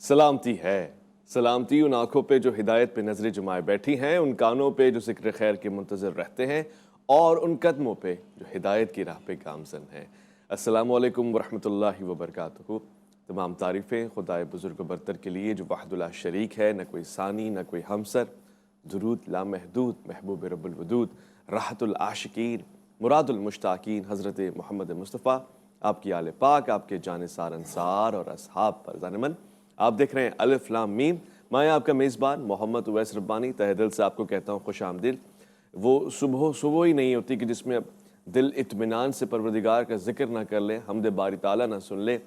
سلامتی ہے، سلامتی ان آنکھوں پہ جو ہدایت پہ نظریں جمائے بیٹھی ہیں، ان کانوں پہ جو ذکر خیر کے منتظر رہتے ہیں، اور ان قدموں پہ جو ہدایت کی راہ پہ گامزن ہیں۔ السلام علیکم ورحمۃ اللہ وبرکاتہ۔ تمام تعریفیں خدائے بزرگ و برتر کے لیے جو وحدہ لا شریک ہے، نہ کوئی ثانی نہ کوئی ہمسر۔ درود لامحدود محبوب رب الودود، راحت العاشقین مراد المشتاقین حضرت محمد مصطفیٰ، آپ کی آل پاک، آپ کے جانثار انصار اور اصحاب پر جانمن۔ آپ دیکھ رہے ہیں الف لام میم، میں آپ کا میزبان محمد اویس ربانی تہہ دل سے آپ کو کہتا ہوں خوش آمدید۔ وہ صبح ہی نہیں ہوتی کہ جس میں دل اطمینان سے پروردگار کا ذکر نہ کر لے، حمد باری تعالیٰ نہ سن لے۔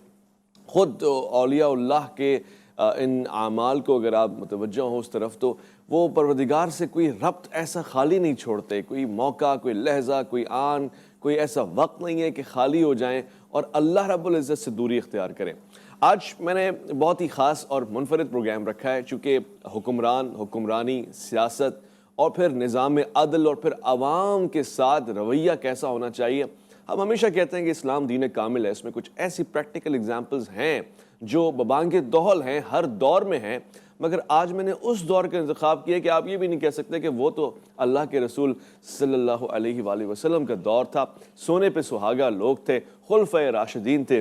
خود اولیاء اللہ کے ان اعمال کو اگر آپ متوجہ ہوں اس طرف، تو وہ پروردگار سے کوئی ربط ایسا خالی نہیں چھوڑتے، کوئی موقع، کوئی لحظہ، کوئی آن، کوئی ایسا وقت نہیں ہے کہ خالی ہو جائیں اور اللہ رب العزت سے دوری اختیار کریں۔ آج میں نے بہت ہی خاص اور منفرد پروگرام رکھا ہے، چونکہ حکمرانی، سیاست اور پھر نظام عدل اور پھر عوام کے ساتھ رویہ کیسا ہونا چاہیے۔ ہم ہمیشہ کہتے ہیں کہ اسلام دین کامل ہے، اس میں کچھ ایسی پریکٹیکل ایگزامپلز ہیں جو ببانگ دہل ہیں، ہر دور میں ہیں، مگر آج میں نے اس دور کا انتخاب کیا کہ آپ یہ بھی نہیں کہہ سکتے کہ وہ تو اللہ کے رسول صلی اللہ علیہ وآلہ وسلم کا دور تھا، سونے پہ سہاگا لوگ تھے، خلفائے راشدین تھے۔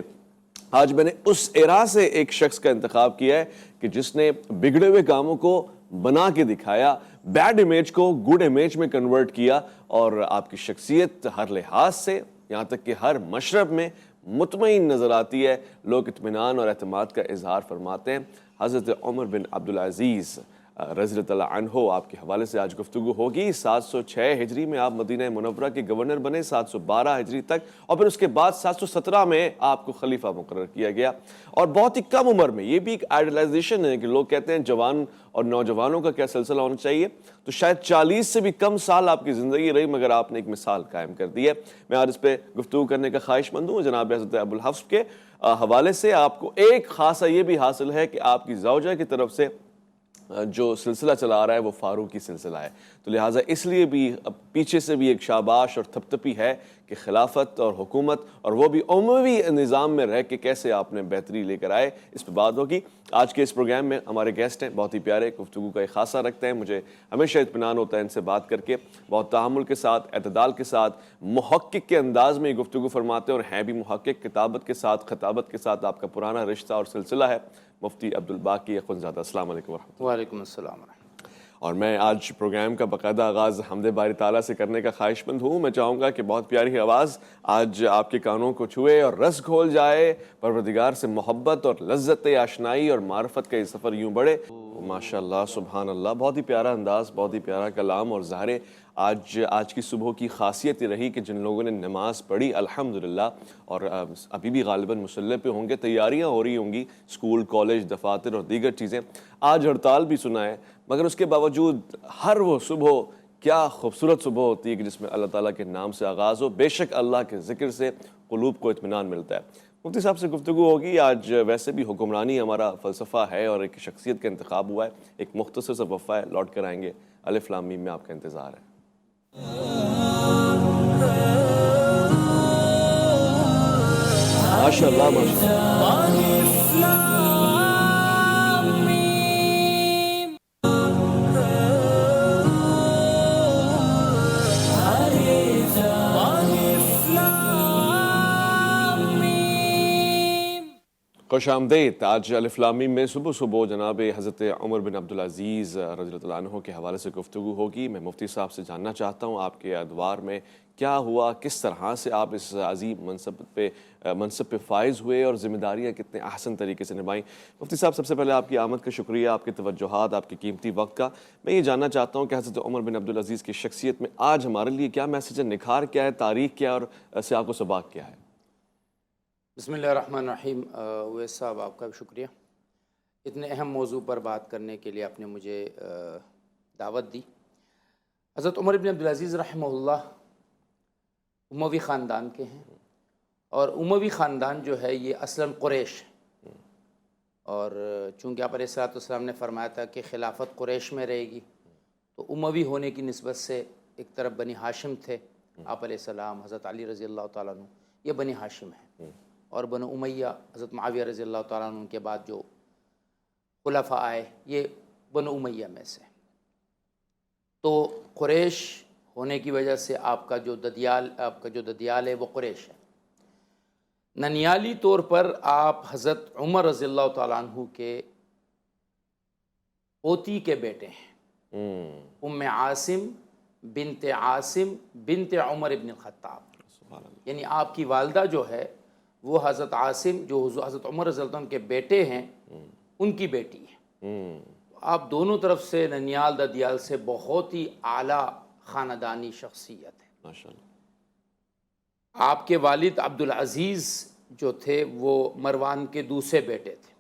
آج میں نے اس ایرا سے ایک شخص کا انتخاب کیا ہے کہ جس نے بگڑے ہوئے کاموں کو بنا کے دکھایا، بیڈ امیج کو گڈ امیج میں کنورٹ کیا، اور آپ کی شخصیت ہر لحاظ سے یہاں تک کہ ہر مشرب میں مطمئن نظر آتی ہے، لوگ اطمینان اور اعتماد کا اظہار فرماتے ہیں۔ حضرت عمر بن عبدالعزیز رضی اللہ عنہ آپ کے حوالے سے آج گفتگو ہوگی۔ 706 ہجری میں آپ مدینہ منورہ کے گورنر بنے، 712 ہجری تک، اور پھر اس کے بعد 717 میں آپ کو خلیفہ مقرر کیا گیا، اور بہت ہی کم عمر میں۔ یہ بھی ایک آئیڈیلائزیشن ہے کہ لوگ کہتے ہیں جوان اور نوجوانوں کا کیا سلسلہ ہونا چاہیے، تو شاید 40 سے بھی کم سال آپ کی زندگی رہی، مگر آپ نے ایک مثال قائم کر دی ہے۔ میں آج اس پہ گفتگو کرنے کا خواہش مند ہوں۔ جناب حضرت ابوالحفص کے حوالے سے آپ کو ایک خاصہ یہ بھی حاصل ہے کہ آپ کی زوجہ کی طرف سے جو سلسلہ چلا رہا ہے وہ فاروقی سلسلہ ہے، تو لہٰذا اس لیے بھی پیچھے سے بھی ایک شاباش اور تھپتپی ہے کہ خلافت اور حکومت، اور وہ بھی اموی نظام میں رہ کے کیسے آپ نے بہتری لے کر آئے، اس پہ بات ہوگی۔ آج کے اس پروگرام میں ہمارے گیسٹ ہیں بہت ہی پیارے، گفتگو کا ایک خاصہ رکھتے ہیں، مجھے ہمیشہ اطمینان ہوتا ہے ان سے بات کر کے، بہت تحمل کے ساتھ، اعتدال کے ساتھ، محقق کے انداز میں گفتگو فرماتے ہیں، اور ہیں بھی محقق، کتابت کے ساتھ، خطابت کے ساتھ آپ کا پرانا رشتہ اور سلسلہ ہے۔ مفتی عبدالباقی اخونزادہ، السلام علیکم ورحمۃ اللہ۔ وعلیکم السلام ورحمۃ اللہ۔ اور میں آج پروگرام کا باقاعدہ آغاز حمد باری تعالیٰ سے کرنے کا خواہش مند ہوں۔ میں چاہوں گا کہ بہت پیاری آواز آج آپ کے کانوں کو چھوئے اور رس گھول جائے، پروردگار سے محبت اور لذت آشنائی اور معرفت کا یہ سفر یوں بڑھے۔ ماشاءاللہ، سبحان اللہ، بہت ہی پیارا انداز، بہت ہی پیارا کلام، اور ظاہر آج کی صبح کی خاصیت یہ رہی کہ جن لوگوں نے نماز پڑھی الحمدللہ، اور ابھی بھی غالباً مصلی پہ ہوں گے، تیاریاں ہو رہی ہوں گی، اسکول، کالج، دفاتر اور دیگر چیزیں، آج ہڑتال بھی سنا ہے، مگر اس کے باوجود ہر وہ صبح کیا خوبصورت صبح ہوتی ہے کہ جس میں اللہ تعالیٰ کے نام سے آغاز ہو۔ بے شک اللہ کے ذکر سے قلوب کو اطمینان ملتا ہے۔ مفتی صاحب سے گفتگو ہوگی آج، ویسے بھی حکمرانی ہمارا فلسفہ ہے اور ایک شخصیت کا انتخاب ہوا ہے، ایک مختصر سا وقفہ ہے، لوٹ کر آئیں گے، الف لام میم میں آپ کا انتظار ہے۔ ماشاءاللہ ماشاءاللہ۔ خوش آمدید۔ آج الف لام میم میں صبح جناب حضرت عمر بن عبدالعزیز رضی اللہ عنہ کے حوالے سے گفتگو ہوگی۔ میں مفتی صاحب سے جاننا چاہتا ہوں آپ کے ادوار میں کیا ہوا، کس طرح سے آپ اس عظیم منصب پہ فائز ہوئے، اور ذمہ داریاں کتنے احسن طریقے سے نبھائیں۔ مفتی صاحب، سب سے پہلے آپ کی آمد کا شکریہ، آپ کے توجہات، آپ کے قیمتی وقت کا۔ میں یہ جاننا چاہتا ہوں کہ حضرت عمر بن عبدالعزیز کی شخصیت میں آج ہمارے لیے کیا میسیج ہے، نکھار کیا ہے، تاریخ کیا ہے، اور اس سے آپ کو سباق کیا ہے؟ بسم اللہ الرحمن الرحیم۔ اویس صاحب، آپ کا بھی شکریہ، اتنے اہم موضوع پر بات کرنے کے لیے آپ نے مجھے دعوت دی۔ حضرت عمر بن عبدالعزیز رحمہ اللہ اموی خاندان کے ہیں، اور اموی خاندان جو ہے یہ اصلاً قریش ہے، اور چونکہ آپ علیہ الصلوۃ والسلام نے فرمایا تھا کہ خلافت قریش میں رہے گی، تو اموی ہونے کی نسبت سے ایک طرف بنی ہاشم تھے آپ علیہ السلام، حضرت علی رضی اللہ تعالیٰ عنہ، یہ بنی ہاشم ہیں، اور بنو امیہ حضرت معاویہ رضی اللہ تعالیٰ عنہ کے بعد جو خلفاء آئے یہ بنو امیہ میں سے، تو قریش ہونے کی وجہ سے آپ کا جو ددیال ہے وہ قریش ہے۔ ننیالی طور پر آپ حضرت عمر رضی اللہ تعالیٰ عنہ کے پوتی کے بیٹے ہیں، ام عاصم بنت عاصم بنت عمر ابن الخطاب، سبحان اللہ۔ یعنی آپ کی والدہ جو ہے وہ حضرت عاصم جو حضرت عمر رضی اللہ عنہ کے بیٹے ہیں ان کی بیٹی ہے۔ آپ دونوں طرف سے ننیال ددیال سے بہت ہی اعلیٰ خاندانی شخصیت ہے۔ ماشاءاللہ۔ آپ کے والد عبدالعزیز جو تھے وہ مروان کے دوسرے بیٹے تھے۔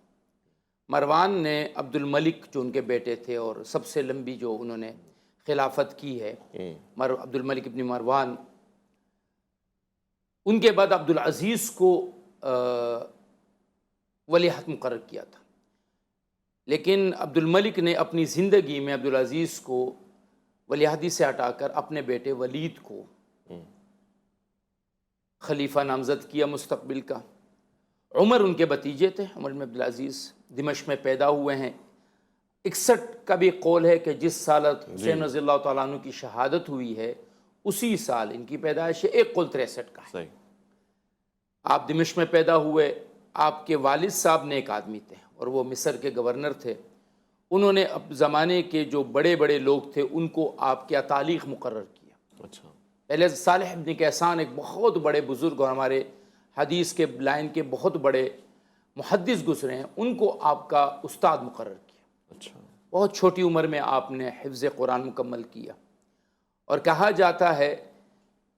مروان نے عبد الملک جو ان کے بیٹے تھے اور سب سے لمبی جو انہوں نے خلافت کی ہے عبد الملک ابن مروان، ان کے بعد عبدالعزیز کو ولیعہد مقرر کیا تھا، لیکن عبد الملک نے اپنی زندگی میں عبدالعزیز کو ولیعہدی سے ہٹا کر اپنے بیٹے ولید کو خلیفہ نامزد کیا مستقبل کا۔ عمر ان کے بھتیجے تھے، عمر بن عبدالعزیز دمشق میں پیدا ہوئے ہیں۔ 61 کا بھی قول ہے کہ جس سال حسین رضی اللہ تعالیٰ عنہ کی شہادت ہوئی ہے اسی سال ان کی پیدائش ہے، ایک قول 63 کا ہے۔ صحیح۔ آپ دمشق میں پیدا ہوئے، آپ کے والد صاحب نیک آدمی تھے اور وہ مصر کے گورنر تھے۔ انہوں نے اب زمانے کے جو بڑے بڑے لوگ تھے ان کو آپ کے اتالیق مقرر کیا۔ اچھا۔ پہلے صالح ابن کیسان ایک بہت بڑے بزرگ اور ہمارے حدیث کے لائن کے بہت بڑے محدث گزرے ہیں، ان کو آپ کا استاد مقرر کیا۔ اچھا۔ بہت چھوٹی عمر میں آپ نے حفظ قرآن مکمل کیا، اور کہا جاتا ہے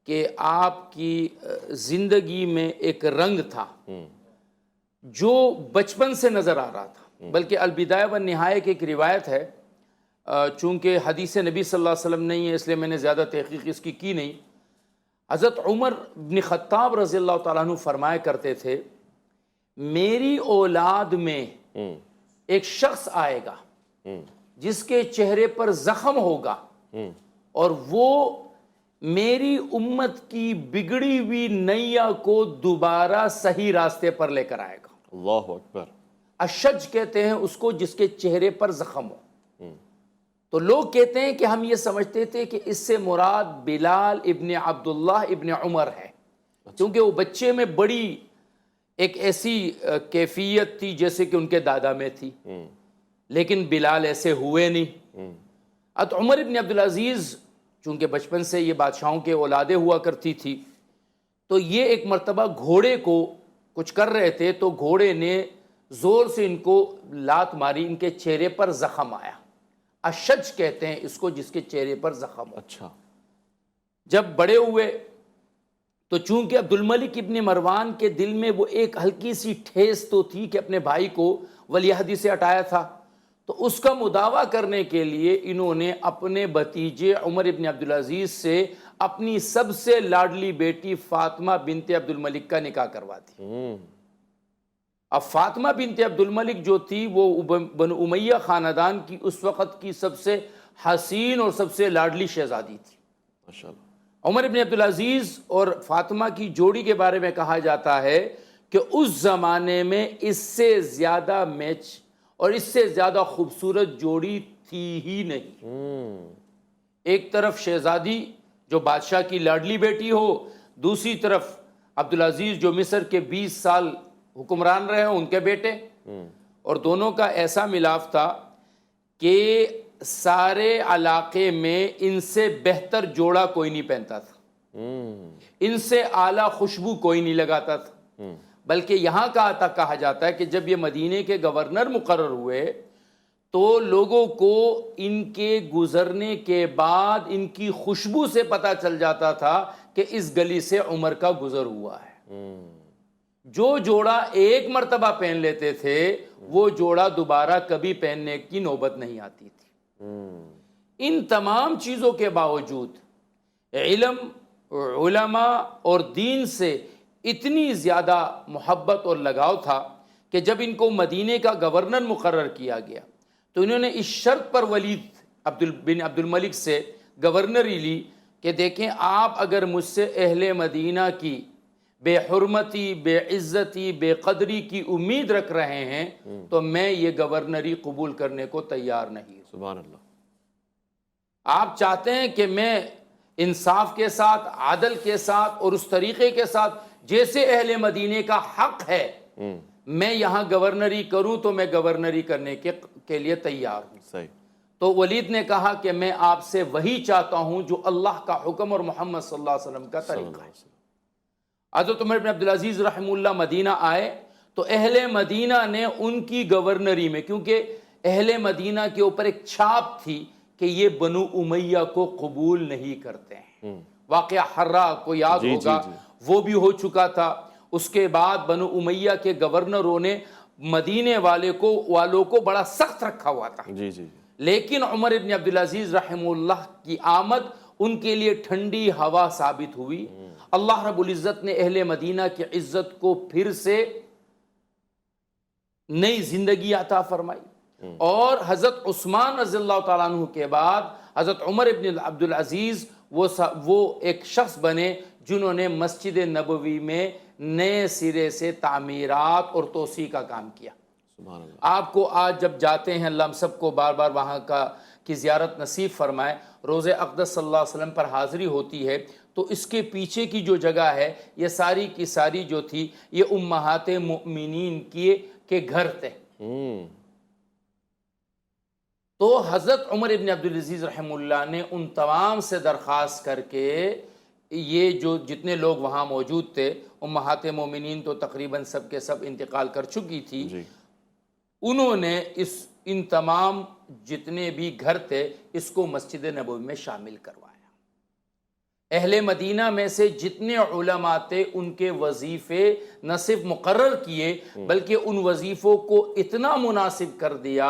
کہ آپ کی زندگی میں ایک رنگ تھا جو بچپن سے نظر آ رہا تھا، بلکہ البدایہ والنہایہ کی ایک روایت ہے، چونکہ حدیث نبی صلی اللہ علیہ وسلم نہیں ہے اس لیے میں نے زیادہ تحقیق اس کی نہیں۔ حضرت عمر بن خطاب رضی اللہ تعالیٰ عنہ فرمایا کرتے تھے میری اولاد میں ایک شخص آئے گا جس کے چہرے پر زخم ہوگا اور وہ میری امت کی بگڑی ہوئی نیا کو دوبارہ صحیح راستے پر لے کر آئے گا۔ اللہ اکبر۔ اشج کہتے ہیں اس کو جس کے چہرے پر زخم ہو۔ تو لوگ کہتے ہیں کہ ہم یہ سمجھتے تھے کہ اس سے مراد بلال ابن عبداللہ ابن عمر ہے، کیونکہ وہ بچے میں بڑی ایک ایسی کیفیت تھی جیسے کہ ان کے دادا میں تھی، لیکن بلال ایسے ہوئے نہیں۔ اب عمر ابن عبدالعزیز چونکہ بچپن سے یہ بادشاہوں کے اولادیں ہوا کرتی تھی، تو یہ ایک مرتبہ گھوڑے کو کچھ کر رہے تھے تو گھوڑے نے زور سے ان کو لات ماری، ان کے چہرے پر زخم آیا۔ اشج کہتے ہیں اس کو جس کے چہرے پر زخم ہو۔ اچھا۔ جب بڑے ہوئے تو چونکہ عبد الملک ابن مروان کے دل میں وہ ایک ہلکی سی ٹھیس تو تھی کہ اپنے بھائی کو ولیعہدی سے ہٹایا تھا، تو اس کا مداوع کرنے کے لیے انہوں نے اپنے بھتیجے عمر ابن عبدالعزیز سے اپنی سب سے لاڈلی بیٹی فاطمہ بنت عبد الملک کا نکاح کروا دی۔ اب فاطمہ بنت عبد الملک جو تھی وہ بنو امیہ خاندان کی اس وقت کی سب سے حسین اور سب سے لاڈلی شہزادی تھی۔ ماشاءاللہ۔ عمر ابن عبدالعزیز اور فاطمہ کی جوڑی کے بارے میں کہا جاتا ہے کہ اس زمانے میں اس سے زیادہ میچ اور اس سے زیادہ خوبصورت جوڑی تھی ہی نہیں۔ ایک طرف شہزادی جو بادشاہ کی لاڈلی بیٹی ہو، دوسری طرف عبدالعزیز جو مصر کے 20 سال حکمران رہے ہوں ان کے بیٹے، اور دونوں کا ایسا ملاپ تھا کہ سارے علاقے میں ان سے بہتر جوڑا کوئی نہیں پہنتا تھا، ان سے اعلیٰ خوشبو کوئی نہیں لگاتا تھا، بلکہ یہاں تک کہا جاتا ہے کہ جب یہ مدینے کے گورنر مقرر ہوئے تو لوگوں کو ان کے گزرنے کے بعد ان کی خوشبو سے پتہ چل جاتا تھا کہ اس گلی سے عمر کا گزر ہوا ہے۔ جو جوڑا ایک مرتبہ پہن لیتے تھے وہ جوڑا دوبارہ کبھی پہننے کی نوبت نہیں آتی تھی۔ ان تمام چیزوں کے باوجود علم، علماء اور دین سے اتنی زیادہ محبت اور لگاؤ تھا کہ جب ان کو مدینے کا گورنر مقرر کیا گیا تو انہوں نے اس شرط پر ولید بن عبد الملک سے گورنری لی کہ دیکھیں آپ اگر مجھ سے اہل مدینہ کی بے حرمتی، بے عزتی، بے قدری کی امید رکھ رہے ہیں تو میں یہ گورنری قبول کرنے کو تیار نہیں ہوں۔ سبحان اللہ۔ آپ چاہتے ہیں کہ میں انصاف کے ساتھ، عدل کے ساتھ اور اس طریقے کے ساتھ جیسے اہل مدینے کا حق ہے میں یہاں گورنری کروں تو میں گورنری کرنے کے لیے تیار ہوں۔ صحیح۔ تو ولید نے کہا کہ میں آپ سے وہی چاہتا ہوں جو اللہ کا حکم اور محمد صلی اللہ علیہ وسلم کا طریقہ ہے۔ حضرت عمر بن عبدالعزیز رحمہ اللہ مدینہ آئے تو اہل مدینہ نے ان کی گورنری میں، کیونکہ اہل مدینہ کے اوپر ایک چھاپ تھی کہ یہ بنو امیہ کو قبول نہیں کرتے ہیں۔ واقعہ حرہ کو یاد ہوگا، وہ بھی ہو چکا تھا۔ اس کے بعد بنو امیہ کے گورنروں نے مدینے والوں کو بڑا سخت رکھا ہوا تھا، لیکن عمر بن عبدالعزیز رحمہ اللہ کی آمد ان کے لیے ٹھنڈی ہوا ثابت ہوئی۔ اللہ رب العزت نے اہل مدینہ کی عزت کو پھر سے نئی زندگی عطا فرمائی، اور حضرت عثمان رضی اللہ تعالیٰ عنہ کے بعد حضرت عمر بن عبدالعزیز وہ ایک شخص بنے جنہوں نے مسجد نبوی میں نئے سرے سے تعمیرات اور توسیع کا کام کیا۔ سبحان اللہ۔ آپ کو آج جب جاتے ہیں، اللہ ہم سب کو بار بار وہاں کی زیارت نصیب فرمائے، روضہ اقدس صلی اللہ علیہ وسلم پر حاضری ہوتی ہے تو اس کے پیچھے کی جو جگہ ہے یہ ساری کی ساری جو تھی یہ امہات مؤمنین کے گھر تھے۔ تو حضرت عمر بن عبدالعزیز رحمہ اللہ نے ان تمام سے درخواست کر کے یہ جو جتنے لوگ وہاں موجود تھے، امہات مومنین تو تقریباً سب کے سب انتقال کر چکی تھی، انہوں نے ان تمام جتنے بھی گھر تھے اس کو مسجد نبوی میں شامل کروایا۔ اہل مدینہ میں سے جتنے علماء تھے ان کے وظیفے نہ صرف مقرر کیے بلکہ ان وظیفوں کو اتنا مناسب کر دیا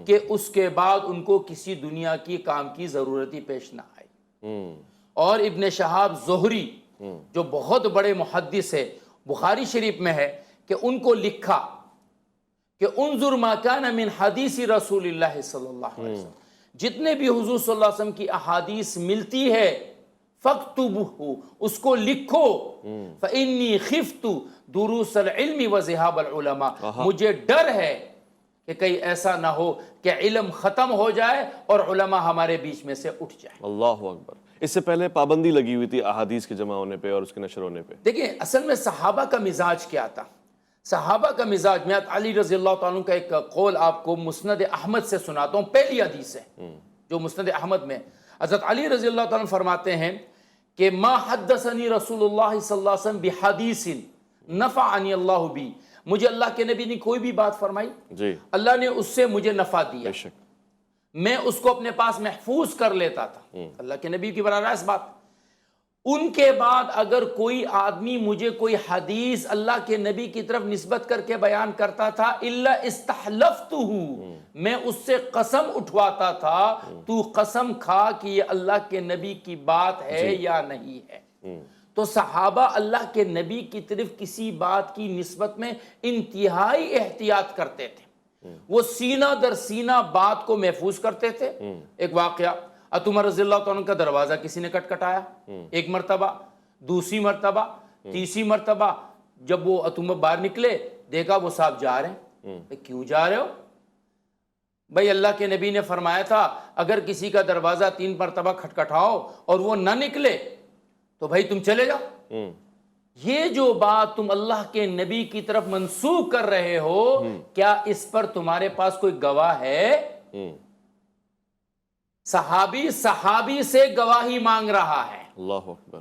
کہ اس کے بعد ان کو کسی دنیا کی کام کی ضرورت ہی پیش نہ آئی۔ اور ابن شہاب زہری جو بہت بڑے محدث ہے، بخاری شریف میں ہے کہ ان کو لکھا کہ انظر ما کان من حدیث رسول اللہ صلی اللہ علیہ وسلم، جتنے بھی حضور صلی اللہ علیہ وسلم کی احادیث ملتی ہے فاکتبوہ، اس کو لکھو، فإنی خفت دروس العلم وذہاب العلماء، مجھے ڈر ہے کہ کہیں ایسا نہ ہو کہ علم ختم ہو جائے اور علماء ہمارے بیچ میں سے اٹھ جائیں۔ اللہ اکبر۔ اس سے پہلے پابندی لگی ہوئی تھی احادیث کے جمع ہونے پہ اور اس کے نشر ہونے پہ۔ دیکھیں اصل میں صحابہ کا مزاج کیا تھا؟ صحابہ کا مزاج، میں علی رضی اللہ تعالیٰ کا ایک قول آپ کو مسند احمد سے سناتا ہوں، پہلی حدیث ہے جو مسند احمد میں حضرت علی رضی اللہ تعالیٰ فرماتے ہیں کہ ما حدثنی رسول اللہ صلی اللہ علیہ وسلم بحدیث نفعنی اللہ بی، مجھے اللہ کے نبی نے کوئی بھی بات فرمائی اللہ نے اس سے مجھے نفع دیا، میں اس کو اپنے پاس محفوظ کر لیتا تھا، اللہ کے نبی کی براہ راست بات۔ ان کے بعد اگر کوئی آدمی مجھے کوئی حدیث اللہ کے نبی کی طرف نسبت کر کے بیان کرتا تھا الا استحلفتہ، میں اس سے قسم اٹھواتا تھا تو قسم کھا کہ یہ اللہ کے نبی کی بات ہے یا نہیں ہے۔ تو صحابہ اللہ کے نبی کی طرف کسی بات کی نسبت میں انتہائی احتیاط کرتے تھے، وہ سینہ در سینہ بات کو محفوظ کرتے تھے۔ ایک واقعہ، عمر رضی اللہ عنہ کا دروازہ کسی نے کٹکھٹایا، ایک مرتبہ، دوسری مرتبہ، تیسری مرتبہ، جب وہ عمر باہر نکلے دیکھا وہ صاحب جا رہے ہیں۔ کیوں جا رہے ہو؟ بھائی اللہ کے نبی نے فرمایا تھا اگر کسی کا دروازہ 3 مرتبہ کھٹکھٹاؤ اور وہ نہ نکلے تو بھائی تم چلے جاؤ۔ یہ جو بات تم اللہ کے نبی کی طرف منسوخ کر رہے ہو، کیا اس پر تمہارے پاس کوئی گواہ ہے؟ صحابی سے گواہی مانگ رہا ہے۔ اللہ اکبر۔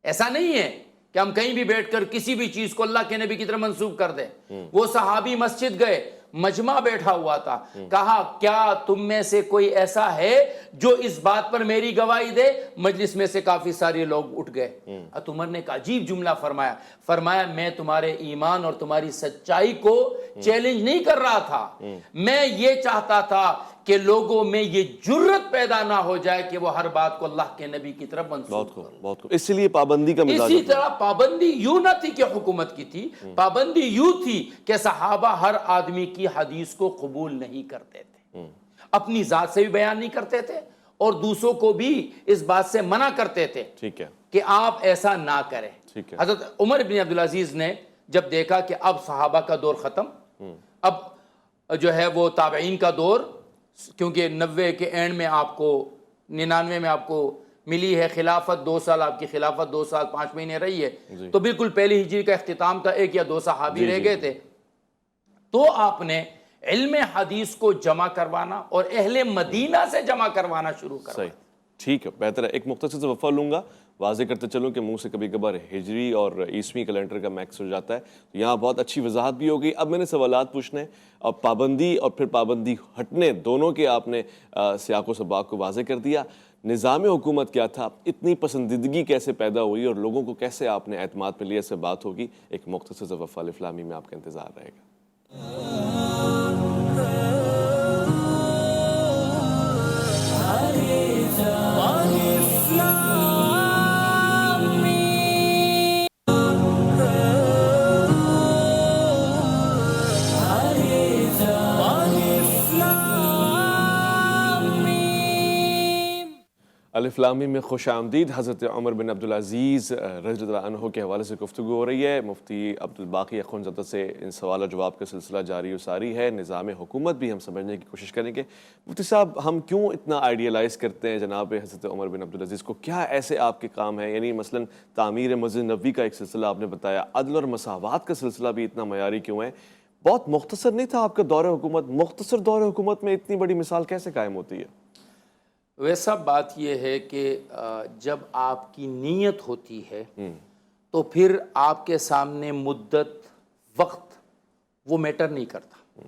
ایسا نہیں ہے کہ ہم کہیں بھی بیٹھ کر کسی بھی چیز کو اللہ کے نبی کی طرف منسوخ کر دیں۔ وہ صحابی مسجد گئے، مجمع بیٹھا ہوا تھا، کہا کیا تم میں سے کوئی ایسا ہے جو اس بات پر میری گواہی دے؟ مجلس میں سے کافی سارے لوگ اٹھ گئے۔ عمر نے ایک عجیب جملہ فرمایا میں تمہارے ایمان اور تمہاری سچائی کو چیلنج نہیں کر رہا تھا، میں یہ چاہتا تھا کہ لوگوں میں یہ جرت پیدا نہ ہو جائے کہ وہ ہر بات کو اللہ کے نبی کی طرف منسوخ کریں۔ بہت خوب۔ اس لیے پابندی کا مزاج۔ اسی طرح پابندی یوں نہ تھی کہ حکومت کی تھی، پابندی یوں تھی کہ صحابہ ہر آدمی کی حدیث کو قبول نہیں کرتے تھے، اپنی ذات سے بھی بیان نہیں کرتے تھے اور دوسروں کو بھی اس بات سے منع کرتے تھے ٹھیک ہے کہ آپ ایسا نہ کریں۔ ٹھیک ہے. حضرت عمر ابن عبدالعزیز نے جب دیکھا کہ اب صحابہ کا دور ختم، اب جو ہے وہ تابعین کا دور، کیونکہ 90 کے اینڈ میں آپ کو 99 میں آپ کو ملی ہے خلافت، 2 سال آپ کی خلافت 2 سال 5 مہینے رہی ہے، تو بالکل پہلی ہجری کا اختتام تھا، 1 یا 2 صحابی رہ گئے تھے. تو آپ نے علم حدیث کو جمع کروانا اور اہل مدینہ سے جمع کروانا شروع کروانا. صحیح، ٹھیک ہے، بہتر ہے. ایک مختصر سے وقفہ لوں گا. واضح کرتے چلوں کہ منہ سے کبھی کبھار ہجری اور عیسوی کیلنڈر کا میکس ہو جاتا ہے. یہاں بہت اچھی وضاحت بھی ہو گئی. اب میں نے سوالات پوچھنے، اب پابندی اور پھر پابندی ہٹنے دونوں کے آپ نے سیاق و سباق کو واضح کر دیا. نظام حکومت کیا تھا، اتنی پسندیدگی کیسے پیدا ہوئی اور لوگوں کو کیسے آپ نے اعتماد پہ لیا، سے بات ہوگی. ایک مختصر سے وقفہ الف لام میم میں آپ کا انتظار رہے گا. الف لام میم میں خوش آمدید. حضرت عمر بن عبدالعزیز رضی اللہ عنہ کے حوالے سے گفتگو ہو رہی ہے. مفتی عبدالباقی اخونزادہ سے ان سوال و جواب کا سلسلہ جاری و ساری ہے. نظام حکومت بھی ہم سمجھنے کی کوشش کریں گے. مفتی صاحب، ہم کیوں اتنا آئیڈیلائز کرتے ہیں جناب حضرت عمر بن عبدالعزیز کو؟ کیا ایسے آپ کے کام ہیں؟ یعنی مثلا تعمیر مسجد نبوی کا ایک سلسلہ آپ نے بتایا، عدل اور مساوات کا سلسلہ بھی اتنا معیاری کیوں ہے؟ بہت مختصر نہیں تھا آپ کا دور حکومت؟ مختصر دور حکومت میں اتنی بڑی مثال کیسے قائم ہوتی ہے؟ ویسا بات یہ ہے کہ جب آپ کی نیت ہوتی ہے تو پھر آپ کے سامنے مدت، وقت وہ میٹر نہیں کرتا.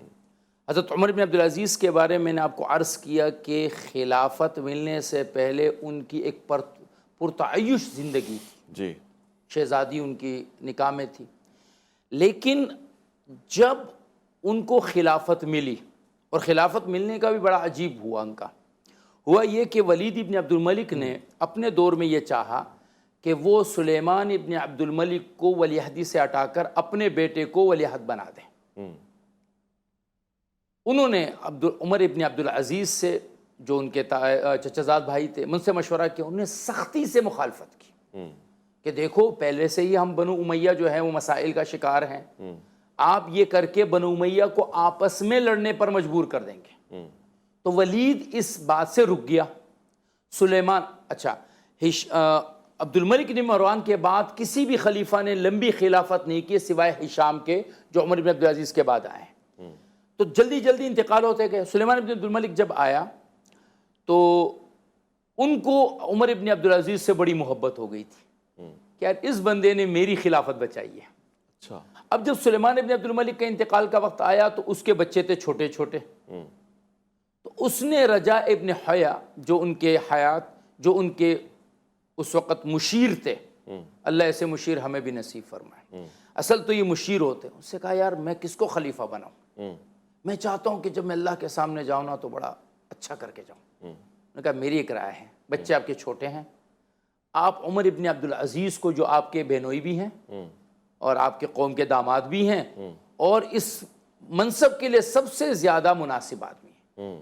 حضرت عمر بن عبدالعزیز کے بارے میں نے آپ کو عرض کیا کہ خلافت ملنے سے پہلے ان کی ایک پرتعیش زندگی تھی. جی. شہزادی ان کی نکاح میں تھی، لیکن جب ان کو خلافت ملی، اور خلافت ملنے کا بھی بڑا عجیب ہوا، ان کا ہوا یہ کہ ولید ابن عبد الملک نے اپنے دور میں یہ چاہا کہ وہ سلیمان ابن عبد الملک کو ولی عہدی سے ہٹا کر اپنے بیٹے کو ولی عہد بنا دیں. انہوں نے عمر ابن عبدالعزیز سے، جو ان کے چچا زاد بھائی تھے، ان سے مشورہ کیا. انہوں نے سختی سے مخالفت کی کہ دیکھو پہلے سے ہی ہم بنو امیہ جو ہے وہ مسائل کا شکار ہیں، آپ یہ کر کے بنو امیہ کو آپس میں لڑنے پر مجبور کر دیں گے. تو ولید اس بات سے رک گیا. سلیمان، اچھا، عبد الملک بن مروان کے بعد کسی بھی خلیفہ نے لمبی خلافت نہیں کی سوائے ہشام کے، جو عمر بن عبدالعزیز کے بعد آئے ہیں. تو جلدی جلدی انتقال ہوتے گئے. سلیمان بن عبد الملک جب آیا تو ان کو عمر ابن عبدالعزیز سے بڑی محبت ہو گئی تھی کہ یار اس بندے نے میری خلافت بچائی ہے. اچھا. اب جب سلیمان ابن عبد الملک کا انتقال کا وقت آیا تو اس کے بچے تھے چھوٹے چھوٹے. تو اس نے رجا ابن حیا، جو ان کے اس وقت مشیر تھے، اللہ ایسے مشیر ہمیں بھی نصیب فرمائے، اصل تو یہ مشیر ہوتے ہیں، اس سے کہا یار میں کس کو خلیفہ بناؤں، میں چاہتا ہوں کہ جب میں اللہ کے سامنے جاؤں نا تو بڑا اچھا کر کے جاؤں. انہوں نے کہا میری ایک رائے ہے، بچے آپ کے چھوٹے ہیں، آپ عمر ابن عبدالعزیز کو، جو آپ کے بہنوئی بھی ہیں اور آپ کے قوم کے داماد بھی ہیں اور اس منصب کے لیے سب سے زیادہ مناسب آدمی ہیں.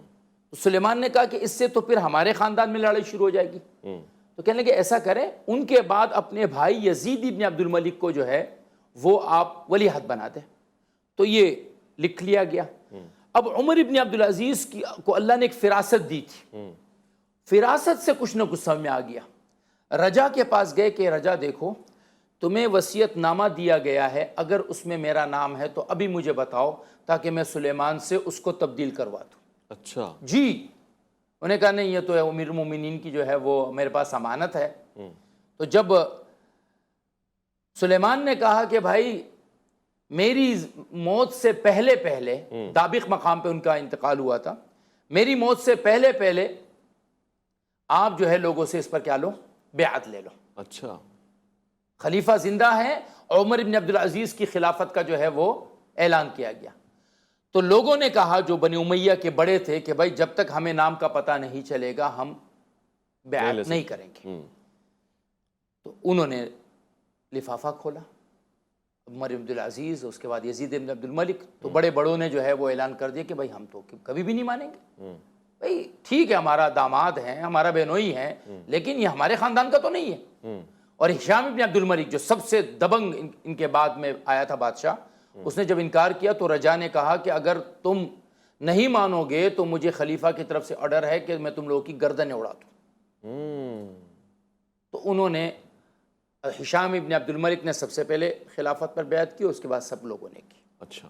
تو سلیمان نے کہا کہ اس سے تو پھر ہمارے خاندان میں لڑائی شروع ہو جائے گی. تو کہنے لگے ایسا کریں، ان کے بعد اپنے بھائی یزید ابن عبد الملک کو جو ہے وہ آپ ولی عہد بنا دیں. تو یہ لکھ لیا گیا. اب عمر ابن عبدالعزیز کو اللہ نے ایک فراست دی تھی، فراست سے کچھ نہ کچھ سمجھ میں آ گیا. رجا کے پاس گئے کہ رجا دیکھو تمہیں وصیت نامہ دیا گیا ہے، اگر اس میں میرا نام ہے تو ابھی مجھے بتاؤ تاکہ میں سلیمان سے اس کو تبدیل کروا دوں. اچھا جی. انہوں نے کہا نہیں، یہ تو ہے امیر المومنین کی جو ہے وہ میرے پاس امانت ہے. تو جب سلیمان نے کہا کہ بھائی میری موت سے پہلے دابق مقام پہ ان کا انتقال ہوا تھا، میری موت سے پہلے آپ جو ہے لوگوں سے اس پر کیا لو، بیعت لے لو. اچھا. خلیفہ زندہ ہے، عمر ابن عبدالعزیز کی خلافت کا جو ہے وہ اعلان کیا گیا. تو لوگوں نے کہا جو بنی امیہ کے بڑے تھے کہ بھائی جب تک ہمیں نام کا پتہ نہیں چلے گا ہم بیعت نہیں کریں گے. تو انہوں نے لفافہ کھولا، عمر ابن عبدالعزیز، اس کے بعد یزید ابن عبد الملک. تو بڑے بڑوں نے جو ہے وہ اعلان کر دیا کہ بھائی ہم تو کبھی بھی نہیں مانیں گے. بھائی ٹھیک ہے ہمارا داماد ہے، ہمارا بہنوئی ہے، لیکن یہ ہمارے خاندان کا تو نہیں ہے. اور ہشام ابن عبد الملک جو سب سے دبنگ ان کے بعد میں آیا تھا بادشاہ، اس نے جب انکار کیا تو رجا نے کہا کہ اگر تم نہیں مانو گے تو مجھے خلیفہ کی طرف سے آرڈر ہے کہ میں تم لوگوں کی گردنیں اڑا دوں۔ تو انہوں نے، ہشام ابن عبد الملک نے سب سے پہلے خلافت پر بیعت کی، اس کے بعد سب لوگوں نے کی۔ اچھا،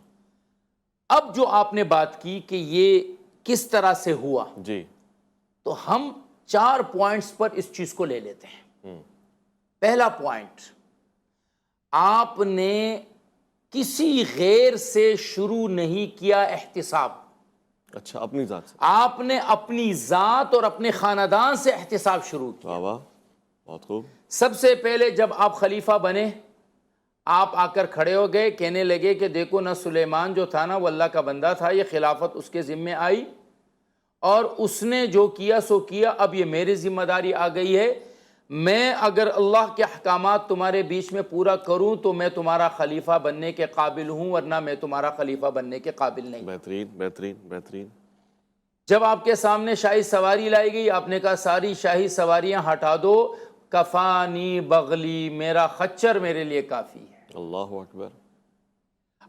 اب جو آپ نے بات کی کہ یہ کس طرح سے ہوا، جی، تو ہم 4 پوائنٹس پر اس چیز کو لے لیتے ہیں۔ پہلا پوائنٹ، آپ نے کسی غیر سے شروع نہیں کیا احتساب، اچھا، اپنی ذات سے، آپ نے اپنی ذات اور اپنے خاندان سے احتساب شروع کیا۔ واہ واہ، بہت خوب، سب سے پہلے جب آپ خلیفہ بنے، آپ آ کر کھڑے ہو گئے، کہنے لگے کہ دیکھو نہ سلیمان جو تھا نا وہ اللہ کا بندہ تھا، یہ خلافت اس کے ذمے آئی اور اس نے جو کیا سو کیا، اب یہ میری ذمہ داری آ گئی ہے، میں اگر اللہ کے احکامات تمہارے بیچ میں پورا کروں تو میں تمہارا خلیفہ بننے کے قابل ہوں، ورنہ میں تمہارا خلیفہ بننے کے قابل نہیں۔ بہترین بہترین بہترین۔ جب آپ کے سامنے شاہی سواری لائی گئی، آپ نے کہا ساری شاہی سواریاں ہٹا دو، کفانی بغلی، میرا خچر میرے لیے کافی ہے۔ اللہ اکبر۔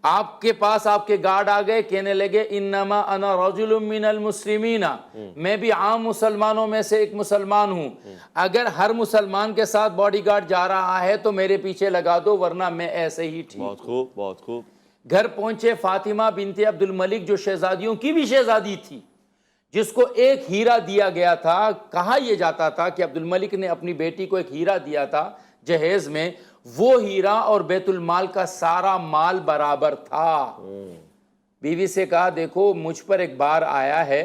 آپ کے پاس آپ کے گارڈ آ گئے، کہنے لگے انما انا رجل من المسلمین، میں بھی عام مسلمانوں میں سے ایک مسلمان ہوں، اگر ہر مسلمان کے ساتھ باڈی گارڈ جا رہا ہے تو میرے پیچھے لگا دو، ورنہ میں ایسے ہی ٹھیک۔ بہت خوب بہت خوب۔ گھر پہنچے، فاطمہ بنت عبد الملک جو شہزادیوں کی بھی شہزادی تھی، جس کو ایک ہیرا دیا گیا تھا، کہا یہ جاتا تھا کہ عبد الملک نے اپنی بیٹی کو ایک ہیرا دیا تھا جہیز میں، وہ ہیرا اور بیت المال کا سارا مال برابر تھا۔ بیوی سے کہا دیکھو مجھ پر ایک بار آیا ہے،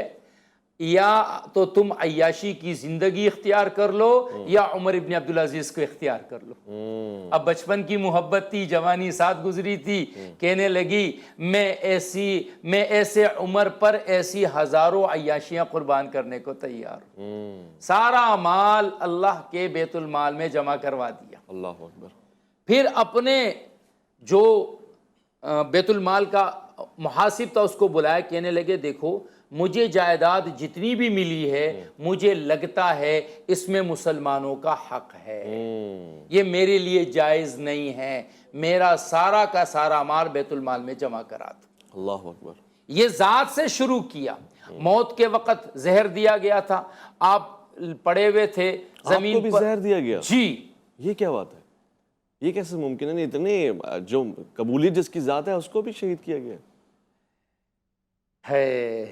یا تو تم عیاشی کی زندگی اختیار کر لو یا عمر ابن عبدالعزیز کو اختیار کر لو۔ اب بچپن کی محبت تھی، جوانی ساتھ گزری تھی، کہنے لگی میں ایسے عمر پر ایسی ہزاروں عیاشیاں قربان کرنے کو تیار ہوں۔ سارا مال اللہ کے بیت المال میں جمع کروا دیا۔ اللہ اکبر۔ پھر اپنے جو بیت المال کا محاسب تھا اس کو بلایا، کہنے لگے دیکھو مجھے جائیداد جتنی بھی ملی ہے مجھے لگتا ہے اس میں مسلمانوں کا حق ہے، یہ میرے لیے جائز نہیں ہے، میرا سارا کا سارا مال بیت المال میں جمع کرا دو۔ اللہ اکبر۔ یہ ذات سے شروع کیا۔ موت کے وقت زہر دیا گیا تھا، آپ پڑے ہوئے تھے زمین آپ کو بھی پر۔ زہر دیا گیا؟ جی۔ یہ کیا بات ہے؟ یہ کیسے ممکن ہے؟ اتنے جو قبولیت جس کی ذات ہے اس کو بھی شہید کیا گیا ہے؟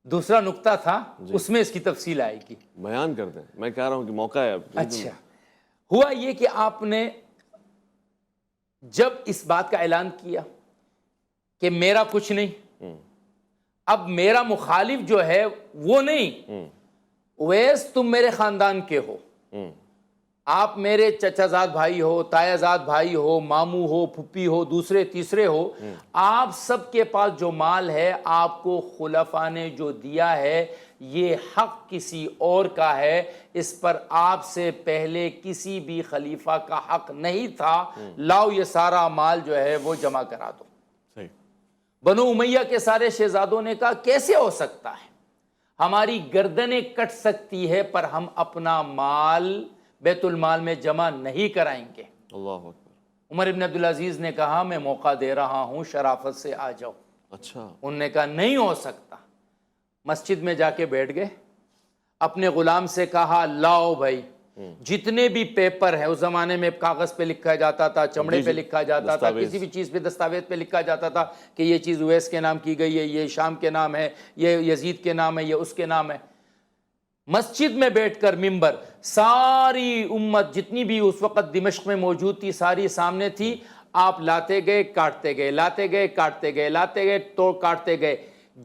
دوسرا نقطہ تھا، اس میں اس کی تفصیل آئے گی، بیان کر دیں، میں کہہ رہا ہوں کہ موقع ہے۔ اچھا، ہوا یہ کہ آپ نے جب اس بات کا اعلان کیا کہ میرا کچھ نہیں، اب میرا مخالف جو ہے وہ نہیں، اویس تم میرے خاندان کے ہو، آپ میرے چچا زاد بھائی ہو، تایا زاد بھائی ہو، ماموں ہو، پھپھی ہو، دوسرے تیسرے ہو، آپ سب کے پاس جو مال ہے آپ کو خلفاء نے جو دیا ہے یہ حق کسی اور کا ہے، اس پر آپ سے پہلے کسی بھی خلیفہ کا حق نہیں تھا، لاؤ یہ سارا مال جو ہے وہ جمع کرا دو۔ صحیح۔ بنو امیہ کے سارے شہزادوں نے کہا کیسے ہو سکتا ہے، ہماری گردنیں کٹ سکتی ہے پر ہم اپنا مال بیت المال میں جمع نہیں کرائیں گے۔ اللہ اکبر۔ عمر ابن عبدالعزیز نے کہا میں موقع دے رہا ہوں، شرافت سے آ جاؤ۔ اچھا۔ انہوں نے کہا نہیں ہو سکتا۔ مسجد میں جا کے بیٹھ گئے، اپنے غلام سے کہا لاؤ بھائی جتنے بھی پیپر ہیں، اس زمانے میں کاغذ پہ لکھا جاتا تھا، چمڑے پہ لکھا جاتا تھا، کسی بھی چیز پہ دستاویز پہ لکھا جاتا تھا کہ یہ چیز اویس کے نام کی گئی ہے، یہ شام کے نام ہے، یہ یزید کے نام ہے، یہ اس کے نام ہے۔ مسجد میں بیٹھ کر ممبر، ساری امت جتنی بھی اس وقت دمشق میں موجود تھی ساری سامنے تھی، آپ لاتے گئے کاٹتے گئے، لاتے گئے کاٹتے گئے، لاتے گئے تو کاٹتے گئے،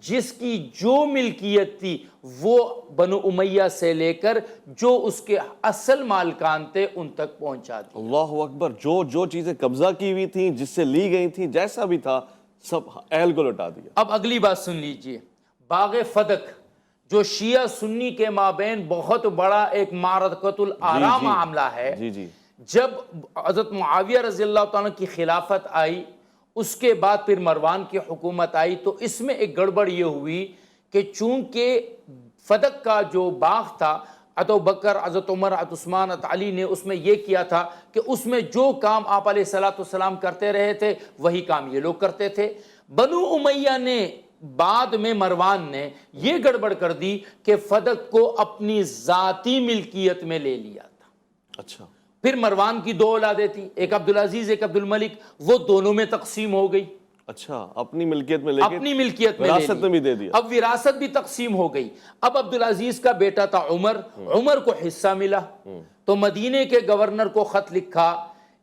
جس کی جو ملکیت تھی وہ بنو امیہ سے لے کر جو اس کے اصل مالکان تھے ان تک پہنچا دی۔ اللہ اکبر۔ جو چیزیں قبضہ کی ہوئی تھیں، جس سے لی گئی تھیں، جیسا بھی تھا سب اہل کو لوٹا دیا۔ اب اگلی بات سن لیجئے، باغ فدق جو شیعہ سنی کے مابین بہت بڑا ایک معرکۃ الآراء معاملہ ہے، جب حضرت معاویہ رضی اللہ تعالیٰ کی خلافت آئی، اس کے بعد پھر مروان کی حکومت آئی، تو اس میں ایک گڑبڑ یہ ہوئی کہ چونکہ فدق کا جو باغ تھا ابو بکر، حضرت عمر، حضرت عثمان، حضرت علی نے اس میں یہ کیا تھا کہ اس میں جو کام آپ علیہ الصلوۃ والسلام کرتے رہے تھے وہی کام یہ لوگ کرتے تھے۔ بنو امیہ نے بعد میں مروان نے یہ گڑبڑ کر دی کہ فدق کو اپنی ذاتی ملکیت میں لے لیا تھا۔ اچھا، پھر مروان کی دو اولادیں تھیں، ایک عبدالعزیز ایک عبدالملک، وہ دونوں میں تقسیم ہو گئی، اچھا، اپنی ملکیت میں لے کے اپنی ملکیت میں لے وراثت لی۔ میں بھی دے دیا۔ اب وراثت بھی تقسیم ہو گئی۔ اب عبدالعزیز کا بیٹا تھا عمر، عمر کو حصہ ملا، تو مدینے کے گورنر کو خط لکھا،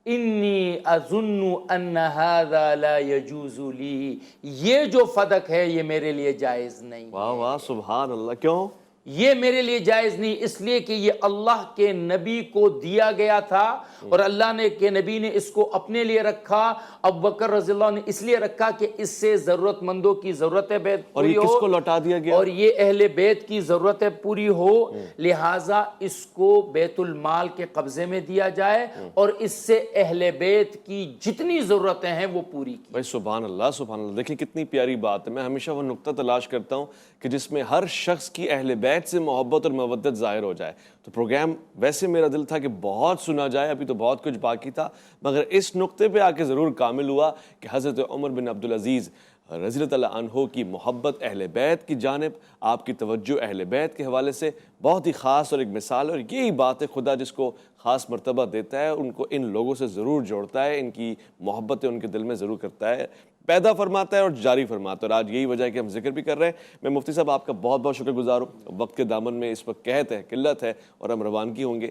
انی اظن ان هذا لا يجوز لی، یہ جو فدق ہے یہ میرے لیے جائز نہیں، واہ واہ، سبحان اللہ۔ کیوں؟ یہ میرے لیے جائز نہیں، اس لیے کہ یہ اللہ کے نبی کو دیا گیا تھا اور اللہ نے کے نبی نے اس کو اپنے لیے رکھا، ابو بکر رضی اللہ عنہ نے اس لیے رکھا کہ اس سے ضرورت مندوں کی ضرورت بیت اور پوری یہ کس ہو، کو لوٹا دیا گیا؟ اور یہ اہل بیت کی ضرورت پوری ہو، لہٰذا اس کو بیت المال کے قبضے میں دیا جائے اور اس سے اہل بیت کی جتنی ضرورتیں ہیں وہ پوری کی۔ بھائی سبحان اللہ، سبحان اللہ، دیکھیں کتنی پیاری بات ہے۔ میں ہمیشہ وہ نقطہ تلاش کرتا ہوں کہ جس میں ہر شخص کی اہل بیت سے محبت اور مودت ظاہر ہو جائے۔ تو پروگرام ویسے میرا دل تھا کہ بہت سنا جائے، ابھی تو بہت کچھ باقی تھا، مگر اس نقطے پہ آ کے ضرور کامل ہوا کہ حضرت عمر بن عبدالعزیز رضی اللہ عنہ کی محبت اہل بیت کی جانب، آپ کی توجہ اہل بیت کے حوالے سے بہت ہی خاص اور ایک مثال ہے، اور یہی بات ہے خدا جس کو خاص مرتبہ دیتا ہے ان کو ان لوگوں سے ضرور جوڑتا ہے، ان کی محبتیں ان کے دل میں ضرور کرتا ہے، پیدا فرماتا ہے اور جاری فرماتا ہے، اور آج یہی وجہ ہے کہ ہم ذکر بھی کر رہے ہیں۔ میں مفتی صاحب آپ کا بہت بہت شکر گزار ہوں، وقت کے دامن میں اس وقت قحط ہے، قلت ہے اور ہم روانگی ہوں گے۔